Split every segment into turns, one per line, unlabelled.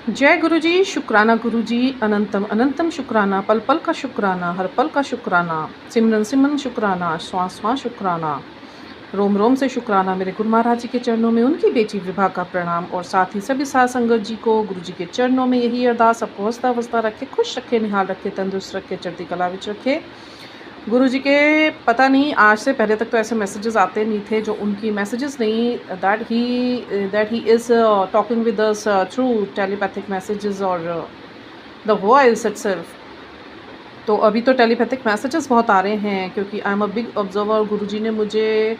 जय गुरु जी, शुक्राना गुरु जी, अनंतम अनंतम शुक्राना, पल पल का शुक्राना, हर पल का शुक्राना, सिमरन सिमरन शुक्राना, श्वास श्वास शुक्राना, रोम रोम से शुक्राना। मेरे गुरु महाराज जी के चरणों में उनकी बेटी विभा का प्रणाम और साथ ही सभी साध संगत जी को गुरु जी के चरणों में यही अरदास, सबको हंसता वसता रखे, खुश रखे, निहाल रखे, तंदुरुस्त रखे, चढ़ती कला विच रखे। गुरु जी के पता नहीं आज से पहले तक तो ऐसे मैसेजेस आते नहीं थे जो उनकी मैसेजेस नहीं, that he is talking with us through telepathic messages और द वॉइस इटसेल्फ। तो अभी तो टेलीपैथिक मैसेजेस बहुत आ रहे हैं क्योंकि I am a big observer. गुरु जी ने मुझे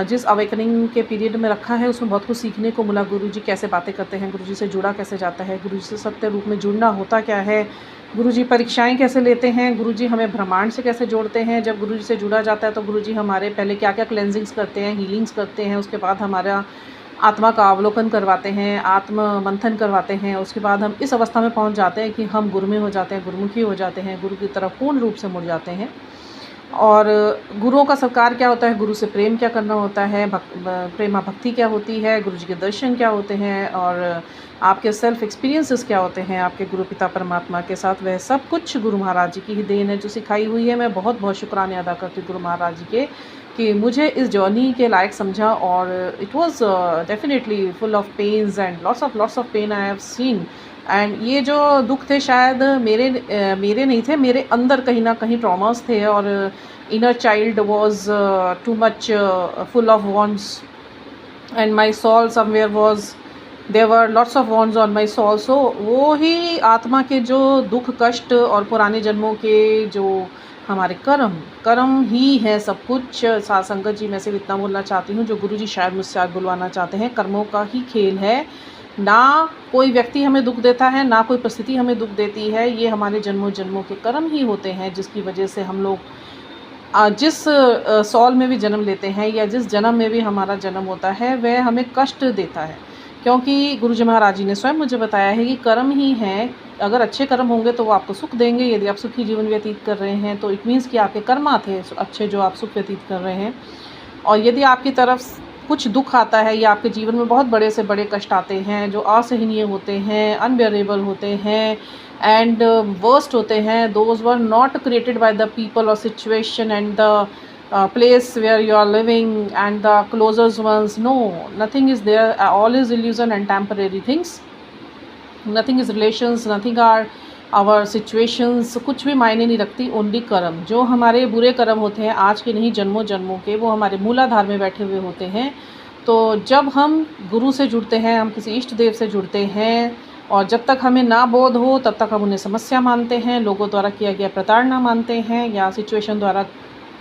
जिस अवेकनिंग के पीरियड में रखा है उसमें बहुत कुछ सीखने को मिला। गुरु जी कैसे बातें करते हैं, गुरु जी से जुड़ा कैसे जाता है, गुरु जी से सत्य रूप में जुड़ना होता क्या है, गुरु जी परीक्षाएं कैसे लेते हैं, गुरु जी हमें ब्रह्मांड से कैसे जोड़ते हैं। जब गुरु जी से जुड़ा जाता है तो गुरु जी हमारे पहले क्या क्या क्लेंजिंग्स करते हैं, हीलिंग्स करते हैं, उसके बाद हमारा आत्मा का अवलोकन करवाते हैं, आत्म मंथन करवाते हैं। उसके बाद हम इस अवस्था में पहुंच जाते हैं कि हम गुरु में हो जाते हैं, गुरुमुखी हो जाते हैं, गुरु की तरफ पूर्ण रूप से मुड़ जाते हैं। और गुरुओं का सत्कार क्या होता है, गुरु से प्रेम क्या करना होता है, प्रेमा भक्ति क्या होती है, गुरु जी के दर्शन क्या होते हैं और आपके सेल्फ एक्सपीरियंसेस क्या होते हैं आपके गुरु पिता परमात्मा के साथ, वह सब कुछ गुरु महाराज जी की ही देन है जो सिखाई हुई है। मैं बहुत बहुत शुक्राने अदा करती हूँ गुरु महाराज जी के कि मुझे इस जर्नी के लायक समझा। और it was definitely full of pains and lots of pain I have seen. And ये जो दुख थे शायद मेरे नहीं थे, मेरे अंदर कहीं ना कहीं ट्रॉमास थे और inner child was too much full of wants and my soul somewhere was there were lots of wants on my soul. So वो ही आत्मा के जो दुख कष्ट और पुराने जन्मों के जो हमारे कर्म ही है सब कुछ। साथ संगत जी मैं सिर्फ इतना बोलना चाहती हूँ जो गुरु जी शायद मुझसे आज बुलवाना चाहते हैं, कर्मों का ही खेल है। ना कोई व्यक्ति हमें दुख देता है, ना कोई परिस्थिति हमें दुख देती है, ये हमारे जन्मों जन्मों के कर्म ही होते हैं जिसकी वजह से हम लोग जिस सॉल में भी जन्म लेते हैं या जिस जन्म में भी हमारा जन्म होता है वह हमें कष्ट देता है। क्योंकि गुरु जी महाराज जी ने स्वयं मुझे बताया है कि कर्म ही हैं। अगर अच्छे कर्म होंगे तो वो आपको सुख देंगे, यदि आप सुखी जीवन व्यतीत कर रहे हैं तो इट मीन्स कि आपके कर्मा थे अच्छे जो आप सुख व्यतीत कर रहे हैं। और यदि आपकी तरफ कुछ दुख आता है या आपके जीवन में बहुत बड़े से बड़े कष्ट आते हैं जो असहनीय होते हैं, अनबेरेबल होते हैं एंड वर्स्ट होते हैं, those were not created by the people और situation and the place where you are living and the closest ones. No, nothing is there, all is illusion and temporary things. Nothing is relations, nothing are our situations, कुछ भी मायने नहीं रखती। Only कर्म, जो हमारे बुरे कर्म होते हैं आज के नहीं जन्मों जन्मों के, वो हमारे मूलाधार में बैठे हुए होते हैं। तो जब हम गुरु से जुड़ते हैं, हम किसी इष्ट देव से जुड़ते हैं और जब तक हमें ना बोध हो तब तक हम उन्हें समस्या मानते हैं, लोगों द्वारा किया गया प्रताड़ना मानते हैं या सिचुएशन द्वारा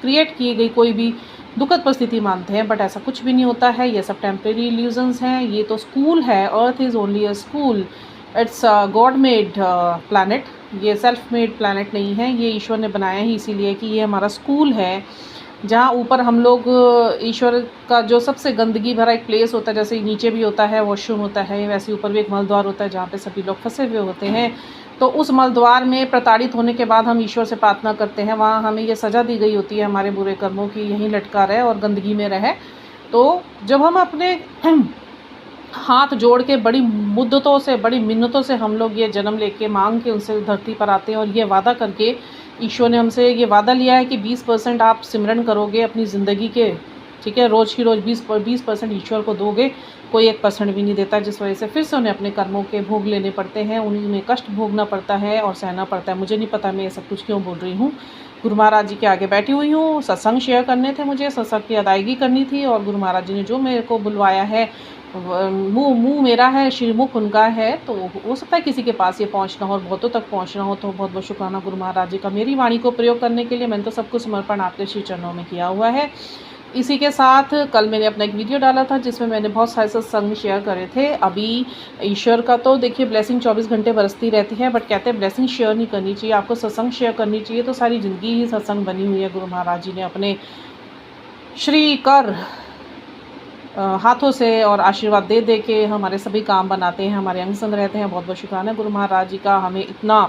क्रिएट की गई कोई भी दुखद परिस्थिति मानते हैं। बट ऐसा कुछ भी नहीं होता है, ये सब टेम्प्रेरी इल्यूजन्स हैं। ये तो स्कूल है, earth is only a school, it's God made planet, ये सेल्फ मेड प्लानट नहीं है, ये ईश्वर ने बनाया ही इसीलिए कि ये हमारा स्कूल है जहाँ ऊपर हम लोग ईश्वर का जो सबसे गंदगी भरा एक प्लेस होता है, जैसे नीचे भी होता है वॉशरूम होता है, वैसे ऊपर भी एक मल द्वार होता है जहाँ पे सभी लोग फंसे हुए होते हैं। तो उस मल द्वार में प्रताड़ित होने के बाद हम ईश्वर से प्रार्थना करते हैं, वहाँ हमें ये सज़ा दी गई होती है हमारे बुरे कर्मों की, यहीं लटका रहे और गंदगी में रहे। तो जब हम अपने हाथ जोड़ के बड़ी मुद्दतों से, बड़ी मिन्नतों से हम लोग ये जन्म लेके मांग के उनसे धरती पर आते हैं और ये वादा करके, ईश्वर ने हमसे ये वादा लिया है कि 20% आप सिमरन करोगे अपनी ज़िंदगी के, ठीक है, रोज़ की रोज़ 20% ईश्वर को दोगे, कोई 1% भी नहीं देता, जिस वजह से फिर से उन्हें अपने कर्मों के भोग लेने पड़ते हैं, उन्हें कष्ट भोगना पड़ता है और सहना पड़ता है। मुझे नहीं पता मैं ये सब कुछ क्यों बोल रही हूँ। गुरु महाराज जी के आगे बैठी हुई हूँ, सत्संग शेयर करने थे मुझे, सत्संग की अदायगी करनी थी और गुरु महाराज जी ने जो मेरे को बुलवाया है, मुँह मेरा है, श्रीमुख उनका है, तो हो सकता है किसी के पास ये पहुंचना हो और बहुतों तक पहुंचना हो। तो बहुत बहुत शुक्राना गुरु महाराज जी का मेरी वाणी को प्रयोग करने के लिए। मैंने तो सब कुछ समर्पण आपके श्री चरणों में किया हुआ है। इसी के साथ कल मैंने अपना एक वीडियो डाला था जिसमें मैंने बहुत सारे सत्संग शेयर करे थे। अभी ईश्वर का तो देखिए ब्लेसिंग 24 घंटे बरसती रहती है, बट कहते हैं ब्लेसिंग शेयर नहीं करनी चाहिए, आपको सत्संग शेयर करनी चाहिए। तो सारी ज़िंदगी ही सत्संग बनी हुई है। गुरु महाराज जी ने अपने श्री कर हाथों से और आशीर्वाद दे दे के हमारे सभी काम बनाते हैं, हमारे अंग संग रहते हैं। बहुत बहुत शुक्राना गुरु महाराज जी का, हमें इतना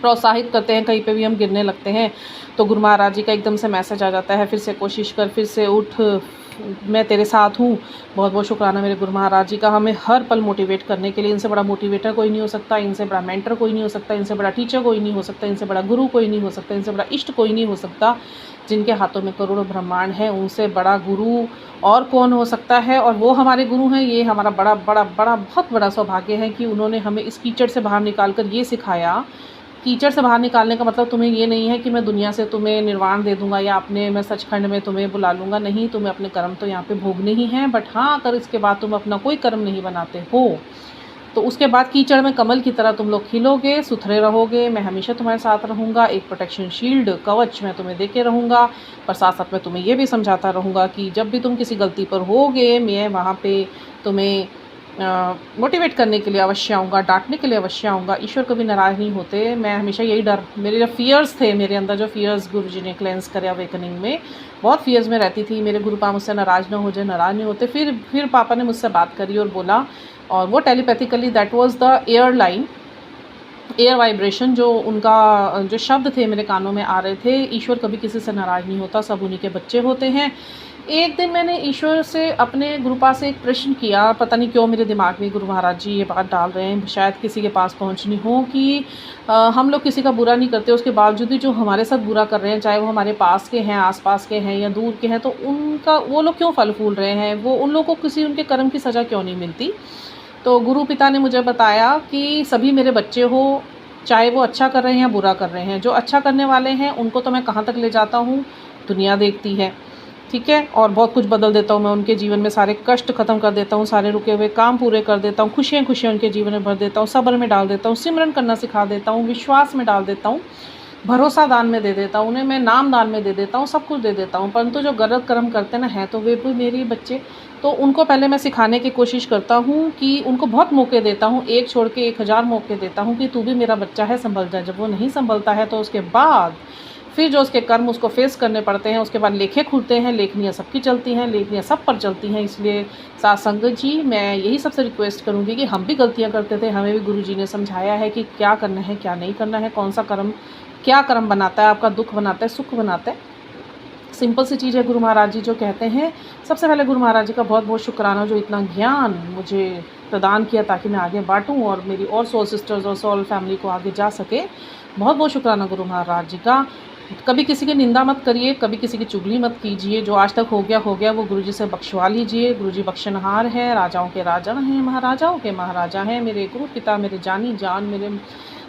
प्रोत्साहित करते हैं। कहीं पे भी हम गिरने लगते हैं तो गुरु महाराज जी का एकदम से मैसेज आ जाता है, फिर से कोशिश कर, फिर से उठ, मैं तेरे साथ हूँ। बहुत बहुत शुक्राना मेरे गुरु महाराज जी का, हमें हर पल मोटिवेट करने के लिए। इनसे बड़ा मोटिवेटर कोई नहीं हो सकता, इनसे बड़ा मेंटर कोई नहीं हो सकता, इनसे बड़ा टीचर कोई नहीं हो सकता, इनसे बड़ा गुरु कोई नहीं हो सकता, इनसे बड़ा इष्ट कोई नहीं हो सकता। जिनके हाथों में करोड़ों ब्रह्मांड है, उनसे बड़ा गुरु और कौन हो सकता है। और वो हमारे गुरु हैं। ये हमारा बड़ा बड़ा बड़ा बहुत बड़ा सौभाग्य है कि उन्होंने हमें इस कीचड़ से बाहर निकाल कर ये सिखाया। कीचड़ से बाहर निकालने का मतलब तुम्हें ये नहीं है कि मैं दुनिया से तुम्हें निर्वाण दे दूंगा या अपने मैं सचखंड में तुम्हें बुला लूँगा। नहीं, तुम्हें अपने कर्म तो यहाँ पे भोगने ही हैं। बट हाँ, अगर इसके बाद तुम अपना कोई कर्म नहीं बनाते हो तो उसके बाद कीचड़ में कमल की तरह तुम लोग खिलोगे, सुथरे रहोगे। मैं हमेशा तुम्हारे साथ रहूँगा, एक प्रोटेक्शन शील्ड कवच मैं तुम्हें दे के रहूँगा। पर साथ साथ मैं तुम्हें ये भी समझाता रहूँगा कि जब भी तुम किसी गलती पर होगे, मैं वहाँ पे तुम्हें मोटिवेट करने के लिए अवश्य आऊँगा, डांटने के लिए अवश्य आऊँगा। ईश्वर कभी नाराज़ नहीं होते। मैं हमेशा यही डर, मेरे जो फ़ियर्स थे, मेरे अंदर जो फ़ियर्स गुरुजी ने क्लेंस करे अवेकनिंग में, बहुत फ़ियर्स में रहती थी। मेरे गुरु पापा मुझसे नाराज़ ना हो जाए, नाराज़ नहीं होते। फिर पापा ने मुझसे बात करी और बोला, और वो telepathically that was the air line, air vibration, जो उनका जो शब्द थे मेरे कानों में आ रहे थे। ईश्वर कभी किसी से नाराज़ नहीं होता, सब उन्हीं के बच्चे होते हैं। एक दिन मैंने ईश्वर से, अपने गुरुपा से एक प्रश्न किया। पता नहीं क्यों मेरे दिमाग में गुरु महाराज जी ये बात डाल रहे हैं, शायद किसी के पास पहुंचनी हो कि हम लोग किसी का बुरा नहीं करते, उसके बावजूद भी जो हमारे साथ बुरा कर रहे हैं, चाहे वो हमारे पास के हैं, आसपास के हैं या दूर के हैं, तो उनका वो लोग क्यों फल फूल रहे हैं, वो उन लोगों को किसी उनके कर्म की सज़ा क्यों नहीं मिलती। तो गुरु पिता ने मुझे बताया कि सभी मेरे बच्चे हो, चाहे वो अच्छा कर रहे हैं या बुरा कर रहे हैं। जो अच्छा करने वाले हैं उनको तो मैं कहाँ तक ले जाता हूँ, दुनिया देखती है, ठीक है। और बहुत कुछ बदल देता हूँ मैं उनके जीवन में, सारे कष्ट ख़त्म कर देता हूँ, सारे रुके हुए काम पूरे कर देता हूँ, खुशियाँ खुशियाँ उनके जीवन में भर देता हूँ, सब्र में डाल देता हूँ, सिमरन करना सिखा देता हूँ, विश्वास में डाल देता हूँ, भरोसा दान में दे देता हूँ, उन्हें मैं नाम दान में दे देता हूँ, सब कुछ दे देता हूँ। परंतु जो गलत कर्म करते ना हैं, तो वे भी मेरे बच्चे, तो उनको पहले मैं सिखाने की कोशिश करता हूँ कि उनको बहुत मौके देता हूँ, एक छोड़ के 1000 मौके देता हूँ कि तू भी मेरा बच्चा है, संभल जा। जब वो नहीं संभलता है तो उसके बाद फिर जो उसके कर्म उसको फेस करने पड़ते हैं, उसके बाद लेखे खुलते हैं, लेखनियाँ सबकी चलती हैं, लेखनियाँ सब पर चलती हैं। इसलिए साथ संगत जी, मैं यही सबसे रिक्वेस्ट करूँगी कि हम भी गलतियाँ करते थे, हमें भी गुरुजी ने समझाया है कि क्या करना है क्या नहीं करना है, कौन सा कर्म क्या कर्म बनाता है, आपका दुख बनाता है सुख बनाता है। सिंपल सी चीज़ है गुरु महाराज जी जो कहते हैं। सबसे पहले गुरु महाराज जी का बहुत बहुत शुक्राना, जो इतना ज्ञान मुझे प्रदान किया ताकि मैं आगे बांटूँ और मेरी और सोल सिस्टर्स और सोल फैमिली को आगे जा सके। बहुत बहुत शुक्राना गुरु महाराज जी का। कभी किसी की निंदा मत करिए, कभी किसी की चुगली मत कीजिए। जो आज तक हो गया वो गुरुजी से बख्शवा लीजिए। गुरुजी बख्शनहार हैं, राजाओं के राजा हैं, महाराजाओं के महाराजा हैं। मेरे गुरु पिता, मेरे जानी जान, मेरे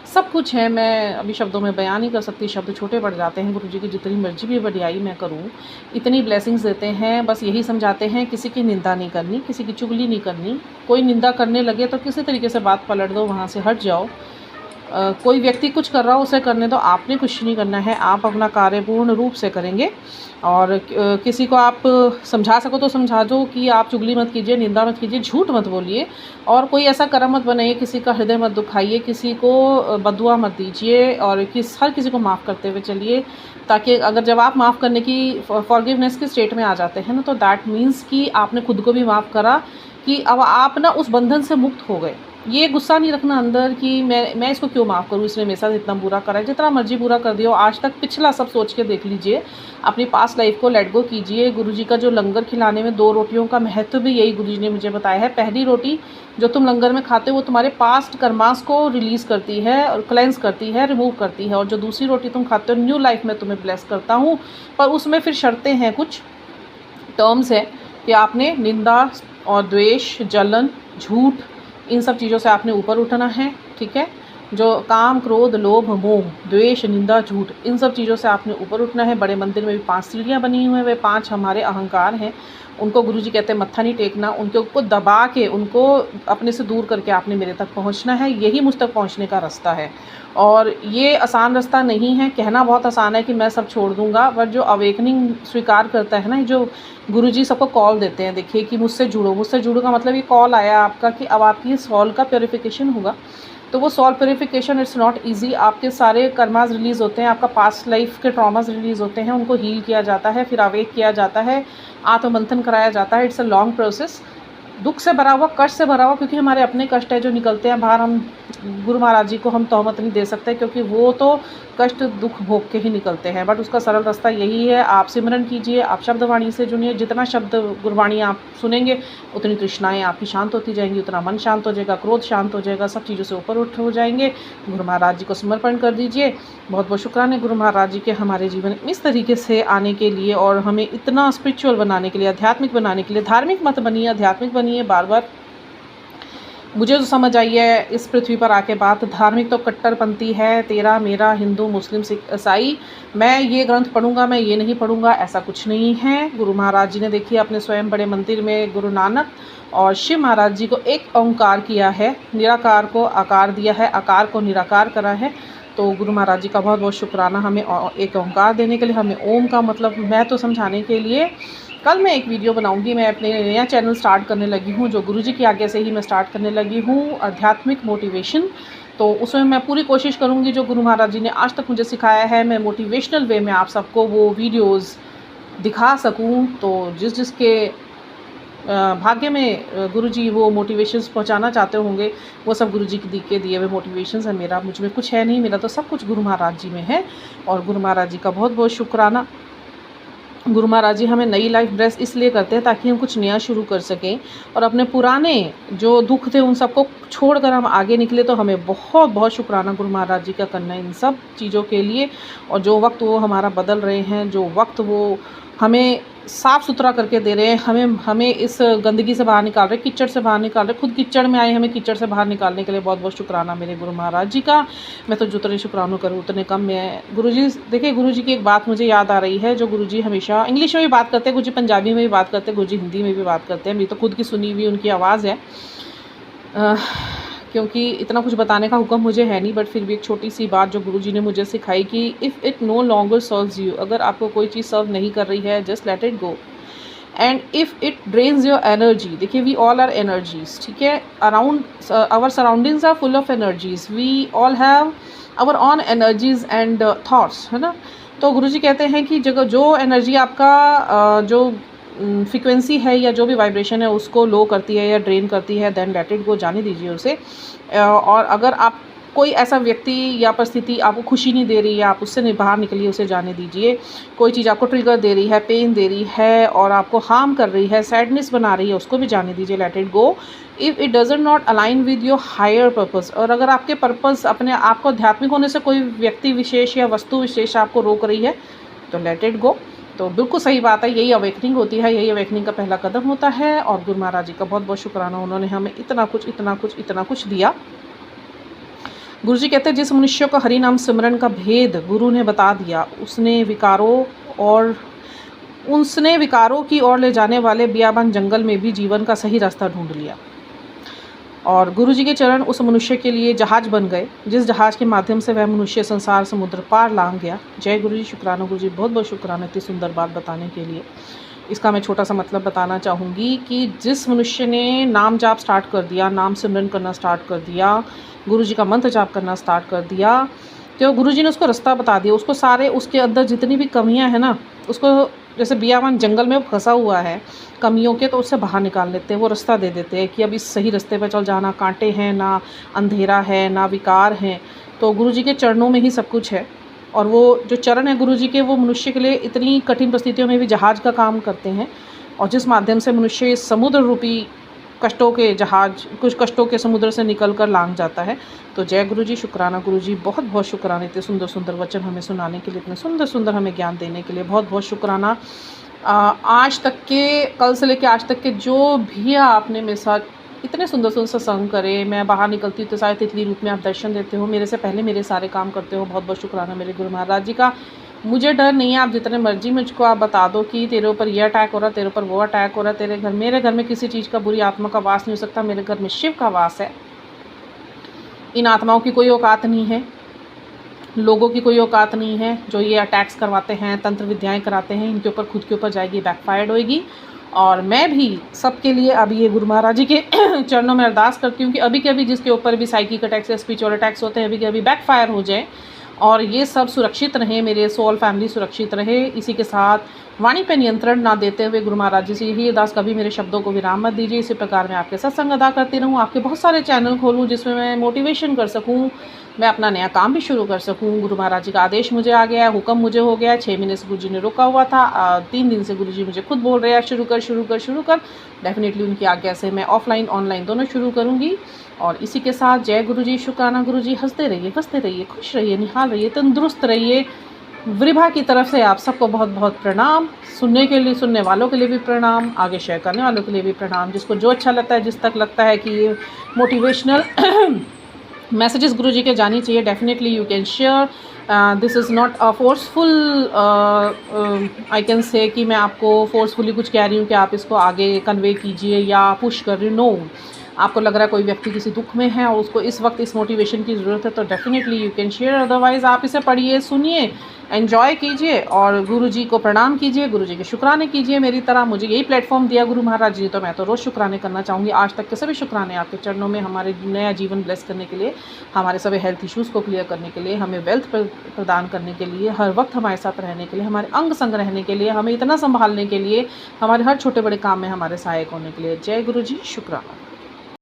सब कुछ है। मैं अभी शब्दों में बयान नहीं कर सकती, शब्द छोटे पड़ जाते हैं। गुरुजी की जितनी मर्जी भी बढ़ियाई मैं करूं, इतनी ब्लेसिंग्स देते हैं। बस यही समझाते हैं किसी की निंदा नहीं करनी, किसी की चुगली नहीं करनी। कोई निंदा करने लगे तो किसी तरीके से बात पलट दो, वहाँ से हट जाओ। कोई व्यक्ति कुछ कर रहा हो उसे करने दो, आपने कुछ नहीं करना है। आप अपना कार्य पूर्ण रूप से करेंगे। और किसी को आप समझा सको तो समझा दो कि आप चुगली मत कीजिए, निंदा मत कीजिए, झूठ मत बोलिए, और कोई ऐसा कर्म मत बनाइए, किसी का हृदय मत दुखाइए, किसी को बददुआ मत दीजिए, और हर किसी को माफ़ करते हुए चलिए। ताकि अगर जब आप माफ़ करने की फॉरगिवनेस के स्टेट में आ जाते हैं ना, तो दैट मीन्स कि आपने खुद को भी माफ़ करा, कि अब आप ना उस बंधन से मुक्त हो गए। ये गुस्सा नहीं रखना अंदर कि मैं इसको क्यों माफ़ करूँ, इसने मेरे साथ इतना बुरा करा है। जितना मर्जी बुरा कर दिया हो आज तक, पिछला सब सोच के देख लीजिए, अपनी पास्ट लाइफ को लेट गो कीजिए। गुरुजी का जो लंगर खिलाने में 2 रोटियों का महत्व भी यही गुरुजी ने मुझे बताया है। पहली रोटी जो तुम लंगर में खाते हो वो तुम्हारे पास्ट कर्मास को रिलीज़ करती है और क्लेंस करती है, रिमूव करती है। और जो दूसरी रोटी तुम खाते हो, न्यू लाइफ में तुम्हें ब्लेस करता हूँ। पर उसमें फिर शर्तें हैं, कुछ टर्म्स है कि आपने निंदा और द्वेष, जलन, झूठ, इन सब चीज़ों से आपने ऊपर उठना है, ठीक है। जो काम, क्रोध, लोभ, मोह, द्वेष, निंदा, झूठ, इन सब चीज़ों से आपने ऊपर उठना है। बड़े मंदिर में भी 5 सीढ़ियाँ बनी हुई हैं, वे 5 हमारे अहंकार हैं। उनको गुरुजी कहते हैं मत्था नहीं टेकना, उनके ऊपर दबा के उनको अपने से दूर करके आपने मेरे तक पहुंचना है। यही मुझ तक पहुंचने का रास्ता है। और ये आसान रास्ता नहीं है। कहना बहुत आसान है कि मैं सब छोड़ दूंगा, पर जो अवेकनिंग स्वीकार करता है ना, जो गुरुजी सबको कॉल देते हैं, देखिए कि मुझसे जुड़ो। मुझसे जुड़ो का मतलब ये कॉल आया आपका कि अब आपकी सॉल का प्योरीफिकेशन होगा। तो वो soul purification it's not easy. आपके सारे कर्मास रिलीज़ होते हैं, आपका पास्ट लाइफ के ट्रॉमास रिलीज़ होते हैं, उनको हील किया जाता है, फिर अवेक किया जाता है, आत्ममंथन कराया जाता है। It's a long process. दुख से भरा हुआ, कष्ट से भरा हुआ, क्योंकि हमारे अपने कष्ट है जो निकलते हैं बाहर। हम गुरु महाराज जी को हम तोहमत नहीं दे सकते, क्योंकि वो तो कष्ट दुख भोग के ही निकलते हैं। बट उसका सरल रास्ता यही है, आप सिमरन कीजिए, आप शब्दवाणी से जुड़िए। जितना शब्द गुरबाणी आप सुनेंगे उतनी तृष्णाएँ आपकी शांत होती जाएंगी, उतना मन शांत हो जाएगा, क्रोध शांत हो जाएगा, सब चीज़ों से ऊपर उठ हो जाएंगे। गुरु महाराज जी को समर्पण कर दीजिए। बहुत बहुत शुक्राने गुरु महाराज जी के हमारे जीवन में इस तरीके से आने के लिए और हमें इतना स्पिरिचुअल बनाने के लिए, आध्यात्मिक बनाने के लिए। धार्मिक मत बनिए, आध्यात्मिक बनिए। बार बार मुझे तो समझ आई है इस पृथ्वी पर आके बात, धार्मिक तो कट्टरपंथी है, तेरा मेरा, हिंदू मुस्लिम सिख ईसाई, मैं ये ग्रंथ पढ़ूंगा, मैं ये नहीं पढ़ूंगा, ऐसा कुछ नहीं है। गुरु महाराज जी ने देखिए अपने स्वयं बड़े मंदिर में गुरु नानक और शिव महाराज जी को एक ओंकार किया है, निराकार को आकार दिया है, आकार को निराकार करा है। तो गुरु महाराज जी का बहुत बहुत शुक्राना हमें एक ओंकार देने के लिए, हमें ओम का मतलब मैं तो समझाने के लिए। कल मैं एक वीडियो बनाऊंगी, मैं अपने नया चैनल स्टार्ट करने लगी हूँ, जो गुरुजी की आज्ञा से ही मैं स्टार्ट करने लगी हूँ, आध्यात्मिक मोटिवेशन। तो उसमें मैं पूरी कोशिश करूँगी जो गुरु महाराज जी ने आज तक मुझे सिखाया है, मैं मोटिवेशनल वे में आप सबको वो वीडियोज़ दिखा सकूँ। तो जिसके भाग्य में गुरुजी वो मोटिवेशंस पहुंचाना चाहते होंगे, वो सब गुरुजी के दिए हुए मोटिवेशंस है। मेरा मुझ में कुछ है नहीं, मेरा तो सब कुछ गुरु महाराज जी में है। और गुरु महाराज जी का बहुत बहुत शुक्राना। गुरु महाराज जी हमें नई लाइफ ब्लेस इसलिए करते हैं ताकि हम कुछ नया शुरू कर सकें और अपने पुराने जो दुख थे उन सबको छोड़कर हम आगे निकले। तो हमें बहुत बहुत शुक्राना गुरु महाराज जी का करना है इन सब चीज़ों के लिए। और जो वक्त वो हमारा बदल रहे हैं, जो वक्त वो हमें साफ़ सुथरा करके दे रहे हैं, हमें इस गंदगी से बाहर निकाल रहे, कीचड़ से बाहर निकाल रहे, खुद कीचड़ में आए हमें कीचड़ से बाहर निकालने के लिए बहुत बहुत शुक्राना मेरे गुरु महाराज जी का। मैं तो जितने शुक्राना करूँ उतने कम में। गुरुजी देखिए, गुरुजी की एक बात मुझे याद आ रही है, जो गुरुजी हमेशा इंग्लिश में भी बात करते हैं, गुरुजी पंजाबी में भी बात करते हैं, गुरुजी हिंदी में भी बात करते हैं। मेरी तो खुद की सुनी हुई उनकी आवाज़ है, क्योंकि इतना कुछ बताने का हुक्म मुझे है नहीं, बट फिर भी एक छोटी सी बात जो गुरुजी ने मुझे सिखाई कि if it no longer serves you, अगर आपको कोई चीज़ सर्व नहीं कर रही है, just let it go. And if it drains your energy, देखिए वी ऑल आर एनर्जीज, ठीक है, around our surroundings are full of energies, we all have our own energies and thoughts, है ना। तो गुरुजी कहते हैं कि जो एनर्जी आपका जो फ्रीक्वेंसी है या जो भी वाइब्रेशन है उसको लो करती है या ड्रेन करती है, देन लेट इट गो, जाने दीजिए उसे। और अगर आप कोई ऐसा व्यक्ति या परिस्थिति आपको खुशी नहीं दे रही है, आप उससे बाहर निकलिए, उसे जाने दीजिए। कोई चीज़ आपको ट्रिगर दे रही है, पेन दे रही है और आपको हार्म कर रही है, सैडनेस बना रही है, उसको भी जाने दीजिए, let it go. If it doesn't not align with your higher purpose, और अगर आपके पर्पस अपने आपको आध्यात्मिक होने से कोई व्यक्ति विशेष या वस्तु विशेष आपको रोक रही है, तो लेट इट गो। तो बिल्कुल सही बात है, यही अवेकनिंग होती है, यही अवेकनिंग का पहला कदम होता है। और गुरु महाराज जी का बहुत बहुत शुक्राना, उन्होंने हमें इतना कुछ दिया। गुरु जी कहते हैं जिस मनुष्य को हरि नाम सिमरन का भेद गुरु ने बता दिया, उसने विकारों की ओर ले जाने वाले बियाबान जंगल में भी जीवन का सही रास्ता ढूंढ लिया। और गुरु जी के चरण उस मनुष्य के लिए जहाज बन गए, जिस जहाज के माध्यम से वह मनुष्य संसार समुद्र पार लांघ गया। जय गुरु जी, शुक्राना गुरु जी, बहुत बहुत शुक्राना इतनी सुंदर बात बताने के लिए। इसका मैं छोटा सा मतलब बताना चाहूँगी कि जिस मनुष्य ने नाम जाप स्टार्ट कर दिया, नाम सिमरन करना स्टार्ट कर दिया, गुरु जी का मंत्र जाप करना स्टार्ट कर दिया, तो गुरु जी ने उसको रास्ता बता दिया। उसको सारे उसके अंदर जितनी भी कमियां हैं ना, उसको जैसे बियावान जंगल में फंसा हुआ है कमियों के, तो उससे बाहर निकाल लेते हैं, वो रास्ता दे देते हैं कि अब इस सही रास्ते पर चल जाना। कांटे हैं ना, अंधेरा है ना, विकार हैं, तो गुरु जी के चरणों में ही सब कुछ है। और वो जो चरण है गुरु जी के, वो मनुष्य के लिए इतनी कठिन परिस्थितियों में भी जहाज का काम करते हैं, और जिस माध्यम से मनुष्य इस समुद्र रूपी कष्टों के जहाज, कुछ कष्टों के समुद्र से निकल कर लांघ जाता है। तो जय गुरु जी, शुक्राना गुरु जी, बहुत बहुत शुक्राना इतने सुंदर सुंदर वचन हमें सुनाने के लिए, इतने सुंदर सुंदर हमें ज्ञान देने के लिए, बहुत बहुत शुक्राना। आज तक के, कल से लेकर आज तक के जो भी आपने मेरे साथ इतने सुंदर सुंदर सत्संग करे, मैं बाहर निकलती हूँ तो शायद तितली रूप में आप दर्शन देते हो, मेरे से पहले मेरे सारे काम करते हो, बहुत बहुत शुक्राना मेरे गुरु महाराज जी का। मुझे डर नहीं है, आप जितने मर्जी मुझको आप बता दो कि तेरे ऊपर ये अटैक हो रहा है, तेरे ऊपर वो अटैक हो रहा है, तेरे घर, मेरे घर में किसी चीज़ का, बुरी आत्मा का वास नहीं हो सकता, मेरे घर में शिव का वास है। इन आत्माओं की कोई औकात नहीं है, लोगों की कोई औकात नहीं है जो ये अटैक्स करवाते हैं, तंत्र विद्याएं कराते हैं, इनके ऊपर खुद के ऊपर जाएगी, बैकफायर्ड होएगी। और मैं भी सबके लिए अभी ये गुरु महाराज जी के चरणों में अरदास करती हूँ कि अभी के अभी जिसके ऊपर भी साइकिक अटैक्स या स्पिरिचुअल अटैक्स होते हैं, अभी के अभी बैकफायर हो जाए और ये सब सुरक्षित रहें, मेरे सोल फैमिली सुरक्षित रहे। इसी के साथ वाणी पे नियंत्रण ना देते हुए गुरु महाराज जी से यही अरदास, कभी मेरे शब्दों को विराम मत दीजिए। इसी प्रकार मैं आपके सत्संग अदा करती रहूँ, आपके बहुत सारे चैनल खोलूँ जिसमें मैं मोटिवेशन कर सकूँ, मैं अपना नया काम भी शुरू कर सकूँ। गुरु महाराज जी का आदेश मुझे आ गया है, हुक्म मुझे हो गया है। 6 महीने से गुरु जी ने रोका हुआ था, 3 दिन से गुरु जी मुझे खुद बोल रहे हैं शुरू कर शुरू कर शुरू कर। डेफिनेटली उनकी आज्ञा से मैं ऑफलाइन ऑनलाइन दोनों शुरू करूँगी। और इसी के साथ जय गुरु जी, शुक्राना गुरु जी। हंसते रहिए, हंसते रहिए, खुश रहिए, निहाल रहिए, तंदुरुस्त रहिए। वृभा की तरफ से आप सबको बहुत बहुत प्रणाम। सुनने के लिए, सुनने वालों के लिए भी प्रणाम, आगे शेयर करने वालों के लिए भी प्रणाम। जिसको जो अच्छा लगता है, जिस तक लगता है कि ये मोटिवेशनल मैसेजेस गुरु जी के जानी चाहिए, definitely you can share. This is not a forceful, I can say कि मैं आपको फोर्सफुली कुछ कह रही हूँ कि आप इसको आगे कन्वे कीजिए या पुश कर रही हूँ। नो, आपको लग रहा है कोई व्यक्ति किसी दुख में है और उसको इस वक्त इस मोटिवेशन की ज़रूरत है, तो definitely you can share. Otherwise आप इसे पढ़िए, सुनिए, एन्जॉय कीजिए और गुरु जी को प्रणाम कीजिए, गुरु जी के शुक्राने कीजिए मेरी तरह। मुझे यही प्लेटफॉर्म दिया गुरु महाराज जी, तो मैं तो रोज़ शुक्राने करना चाहूँगी। आज तक के सभी शुक्राने आपके चरणों में, हमारे नया जीवन ब्लेस करने के लिए, हमारे सभी हेल्थ इश्यूज़ को क्लियर करने के लिए, हमें वेल्थ प्रदान करने के लिए, हर वक्त हमारे साथ रहने के लिए, हमारे अंग संग रहने के लिए, हमें इतना संभालने के लिए, हमारे हर छोटे बड़े काम में हमारे सहायक होने के लिए। जय गुरु जी, शुक्राना।